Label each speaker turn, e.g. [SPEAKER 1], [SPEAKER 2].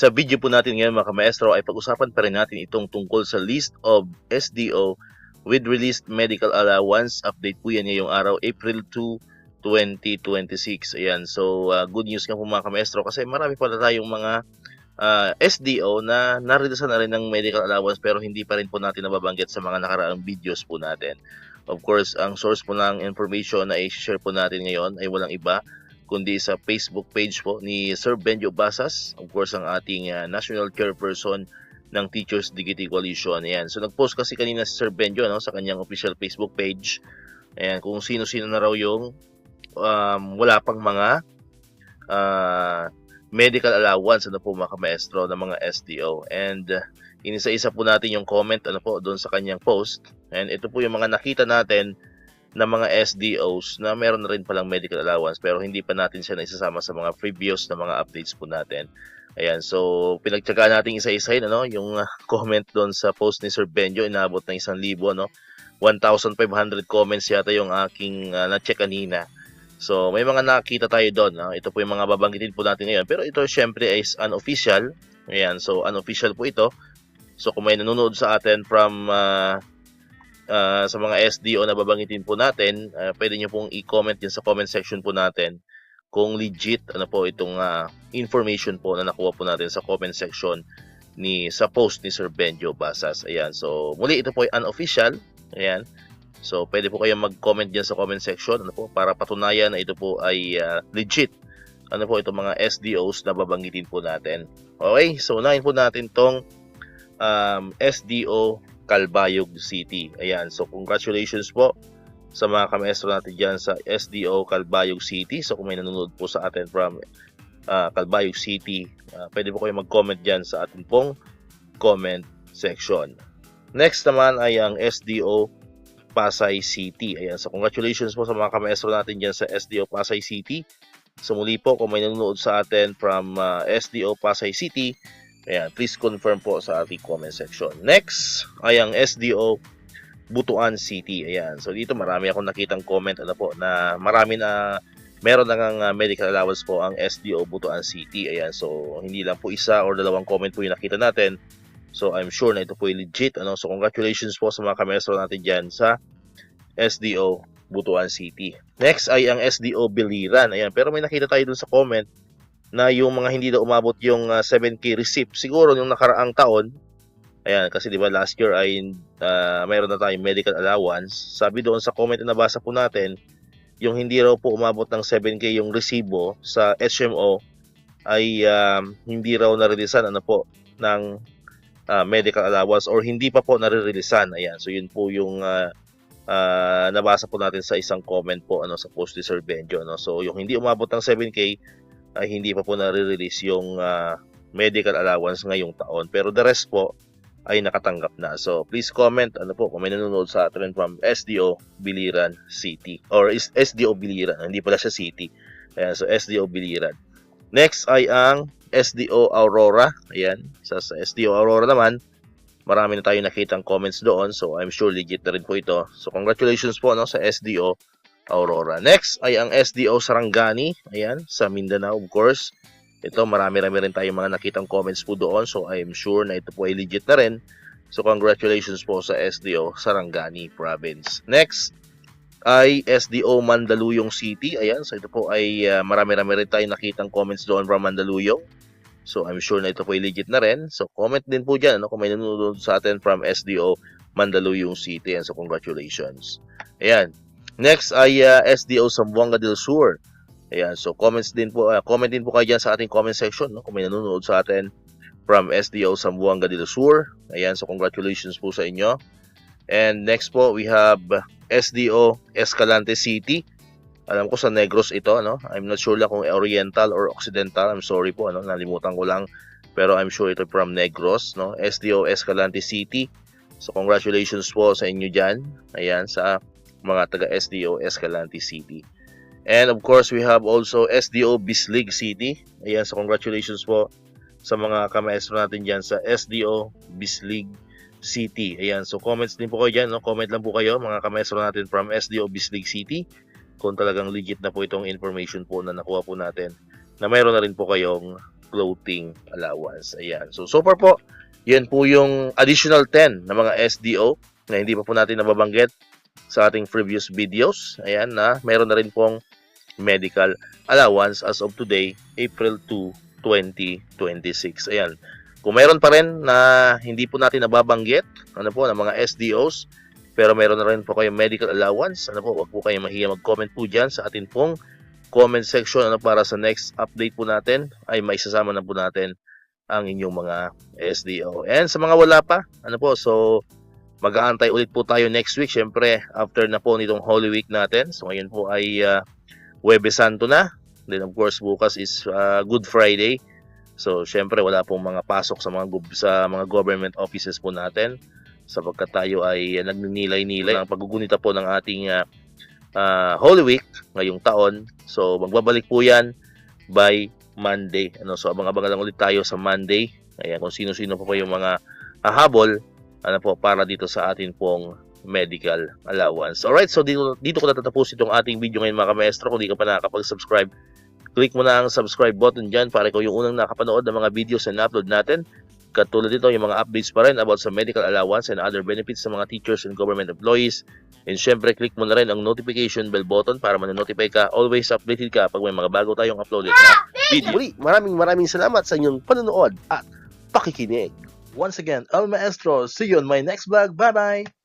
[SPEAKER 1] Sa video po natin ngayon mga kamaestro ay pag-usapan pa rin natin itong tungkol sa list of SDO with released medical allowance. Update po yan ngayong araw, April 2, 2026. Ayan, so good news nga po mga kamaestro kasi marami pala tayong mga SDO na nareleasan na rin ng medical allowance pero hindi pa rin po natin nababanggit sa mga nakaraang videos po natin. Of course, ang source po ng information na i-share po natin ngayon ay walang iba kundi sa Facebook page po ni Sir Benjo Basas, of course ang ating National Chairperson ng Teachers Dignity Coalition. Ayan. So nag-post kasi kanina si Sir Benjo sa kanyang official Facebook page. Ayan, kung sino-sino na raw yung wala pang mga medical allowance po mga kamaestro ng mga SDO. And inisa-isa po natin yung comment doon sa kanyang post. And ito po yung mga nakita natin na mga SDOs na meron na rin palang medical allowance pero hindi pa natin siya naisasama sa mga previous na mga updates po natin. Ayan, so pinagtyagaan natin isa-isahin yung comment doon sa post ni Sir Benjo, inaabot ng 1,000, 1,500 comments yata yung aking na-check kanina. So may mga nakita tayo doon. Ito po yung mga babanggitin po natin ngayon. Pero ito syempre is unofficial. Ayan, so unofficial po ito. So kung may nanonood sa atin from sa mga SDO na babanggitin po natin, pwede nyo pong i-comment din sa comment section po natin kung legit po itong information po na nakuha po natin sa comment section sa post ni Sir Benjo Basas. Ayan, so muli ito po ay unofficial. Ayan, so pwede po kayong mag-comment dyan sa comment section para patunayan na ito po ay legit itong mga SDOs na babanggitin po natin. Okay, so unahin po natin tong SDO Calbayog City. Ayan, so congratulations po sa mga kamaestro natin dyan sa SDO Calbayog City. So kung may nanonood po sa atin from Calbayog City, pwede po kayo mag-comment dyan sa ating pong comment section. Next naman ay ang SDO Pasay City. Ayan, so congratulations po sa mga kamaestro natin dyan sa SDO Pasay City. So muli po, kung may nanonood sa atin from SDO Pasay City, ayan, please confirm po sa ating comment section. Next ay ang SDO Butuan City. Ayan, so dito marami akong nakitang comment na marami na meron na medical allowance po ang SDO Butuan City. Ayan, so hindi lang po isa or dalawang comment po yung nakita natin. So I'm sure na ito po yung legit. So congratulations po sa mga kamaestro natin dyan sa SDO Butuan City. Next ay ang SDO Biliran. Ayan, pero may nakita tayo dun sa comment na yung mga hindi na umabot yung 7K receipt. Siguro yung nakaraang taon, ayan, kasi di ba last year ay mayroon na tayong medical allowance. Sabi doon sa comment na nabasa po natin, yung hindi raw po umabot ng 7K yung resibo sa HMO ay hindi raw narilisan ng medical allowance or hindi pa po naririlisan. Ayan, so yun po yung nabasa po natin sa isang comment po sa post ni Sir Benjo. So yung hindi umabot ng 7K ay hindi pa po nare-release yung medical allowance ngayong taon. Pero the rest po ay nakatanggap na. So please comment kung may nanonood sa atin from SDO Biliran City or SDO Biliran, hindi pala siya City. Ayan, so SDO Biliran. Next ay ang SDO Aurora. Ayan, sa SDO Aurora naman, marami na tayong nakitang comments doon. So I'm sure legit na rin po ito. So congratulations po sa SDO Aurora. Next ay ang SDO Sarangani. Ayan, sa Mindanao of course. Ito marami-rami rin tayong mga nakitang comments po doon. So I'm sure na ito po ay legit na rin. So congratulations po sa SDO Sarangani Province. Next ay SDO Mandaluyong City. Ayan, so ito po ay marami-rami rin tayong nakitang comments doon from Mandaluyong. So I'm sure na ito po ay legit na rin. So comment din po dyan kung may nanonood sa atin from SDO Mandaluyong City. Ayan, so congratulations. Ayan. Next ay SDO Zamboanga del Sur. Ayan, so comment din po kayo dyan sa ating comment section kung may nanonood sa atin from SDO Zamboanga del Sur. Ayan, so congratulations po sa inyo. And next po we have SDO Escalante City. Alam ko sa Negros ito, I'm not sure lang kung Oriental or Occidental. I'm sorry po, nalimutan ko lang. Pero I'm sure ito from Negros, SDO Escalante City. So congratulations po sa inyo dyan. Ayan, sa mga taga SDO Escalante City. And of course, we have also SDO Bislig City. Ayan, so congratulations po sa mga kamaestro natin dyan sa SDO Bislig City. Ayan, so comments din po kayo dyan. Comment lang po kayo mga kamaestro natin from SDO Bislig City kung talagang legit na po itong information po na nakuha po natin na mayroon na rin po kayong clothing allowance. Ayan. So far po, yan po yung additional 10 na mga SDO na hindi pa po natin nababanggit sa ating previous videos. Ayan, na meron na rin pong medical allowance as of today, April 2, 2026. Ayan. Kung meron pa rin na hindi po natin nababanggit, ano po, ng mga SDOs, pero meron na rin po kayong medical allowance, ano po, wag po kayong mahiya mag-comment po dyan sa atin pong comment section, ano, para sa next update po natin ay maisasama na po natin ang inyong mga SDO. And sa mga wala pa, ano po, so mag-aantay ulit po tayo next week, syempre after na po nitong Holy Week natin. So ngayon po ay Huwebes Santo na. Then of course bukas is Good Friday. So syempre wala pong mga pasok sa mga government offices po natin sapagkat tayo ay nagninilay-nilay ang paggugunita po ng ating Holy Week ngayong taon. So magbabalik po 'yan by Monday. Ano, so abang-abang lang ulit tayo sa Monday. Ayan, kung sino-sino po yung mga hahabol, ano po, para dito sa atin pong medical allowance. Alright, so dito ko natatapos itong ating video ngayon mga kamaestro. Kung di ka pa nakakapag-subscribe, click mo na ang subscribe button dyan para ikaw yung unang nakapanood ng mga videos na na-upload natin. Katulad dito, yung mga updates pa rin about sa medical allowance and other benefits sa mga teachers and government employees. And syempre, click mo na rin ang notification bell button para ma-notify ka. Always updated ka pag may mga bago tayong uploaded na video. Muli, maraming salamat sa inyong panonood at pakikinig. Once again, El Maestro. See you on my next vlog. Bye-bye!